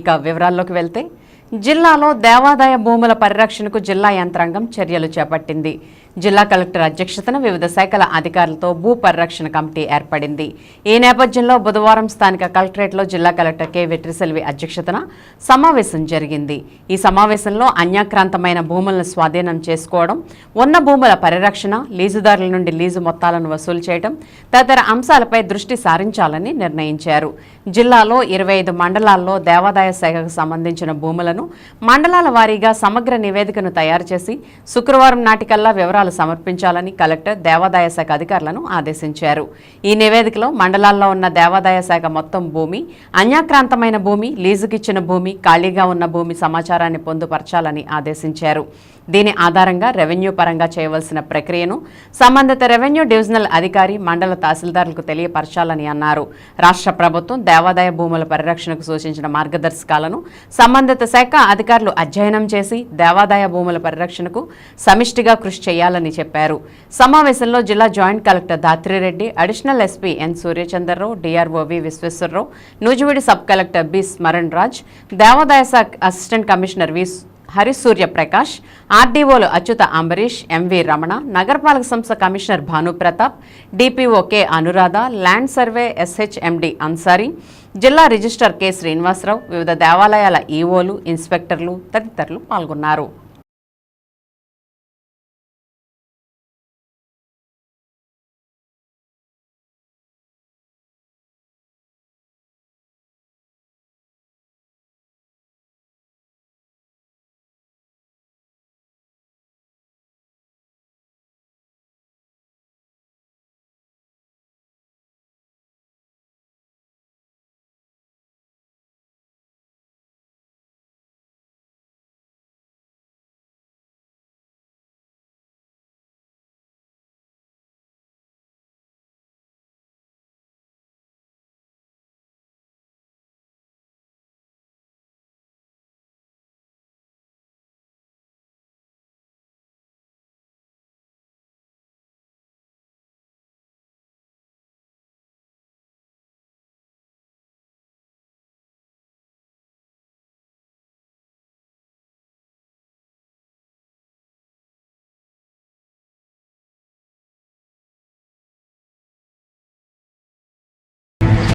ఇక వివరాల్లోకి వెళ్తే జిల్లాలో దేవాదాయ భూముల పరిరక్షణకు జిల్లా యంత్రాంగం చర్యలు చేపట్టింది. జిల్లా కలెక్టర్ అధ్యక్షతన వివిధ శాఖల అధికారులతో భూ పరిరక్షణ కమిటీ ఏర్పడింది. ఈ నేపథ్యంలో బుధవారం స్థానిక కలెక్టరేట్లో జిల్లా కలెక్టర్ కె వెట్రిసెల్వి అధ్యక్షతన సమావేశం జరిగింది. ఈ సమావేశంలో అన్యాక్రాంతమైన భూములను స్వాధీనం చేసుకోవడం, ఉన్న భూముల పరిరక్షణ, లీజుదారుల నుండి లీజు మొత్తాలను వసూలు చేయడం తదితర అంశాలపై దృష్టి సారించాలని నిర్ణయించారు. జిల్లాలో 25 మండలాల్లో దేవాదాయ శాఖకు సంబంధించిన భూములను మండలాల వారీగా సమగ్ర నివేదికను తయారు చేసి శుక్రవారం నాటికల్లా వివరాలు సమర్పించాలని కలెక్టర్ దేవాదాయ శాఖ అధికారులను ఆదేశించారు. ఈ నివేదికలో మండలాల్లో ఉన్న దేవాదాయ శాఖ మొత్తం భూమి, అన్యాక్రాంతమైన భూమి, లీజుకిచ్చిన భూమి, ఖాళీగా ఉన్న భూమి సమాచారాన్ని పొందుపరచాలని ఆదేశించారు. దీని ఆధారంగా రెవెన్యూ పరంగా చేయవలసిన ప్రక్రియను సంబంధిత రెవెన్యూ డివిజనల్ అధికారి, మండల తహసీల్దార్లకు తెలియపరచాలని అన్నారు. రాష్ట్ర ప్రభుత్వం దేవాదాయ భూముల పరిరక్షణకు సూచించిన మార్గదర్శకాలను సంబంధిత శాఖ అధికారులు అధ్యయనం చేసి దేవాదాయ భూముల పరిరక్షణకు సమిష్టిగా కృషి చేయాలని చెప్పారు. సమావేశంలో జిల్లా joint collector Dhatri Reddy, additional SP N Suryachandra Rao, DRO V Visweswara Rao, Nuzvid sub collector B Smaran Raj, దేవాదాయ శాఖ assistant commissioner V Harisurya Prakash, ఆర్డీఓలు అచ్యుత అంబరీష్, ఎంవి రమణ, నగరపాలక సంస్థ commissioner Bhanu Pratap, DPO K Anuradha, land survey SHMD Ansari, జిల్లా రిజిస్ట్రార్ కె శ్రీనివాసరావు, వివిధ దేవాలయాల ఈఓలు, ఇన్స్పెక్టర్లు తదితరులు పాల్గొన్నారు.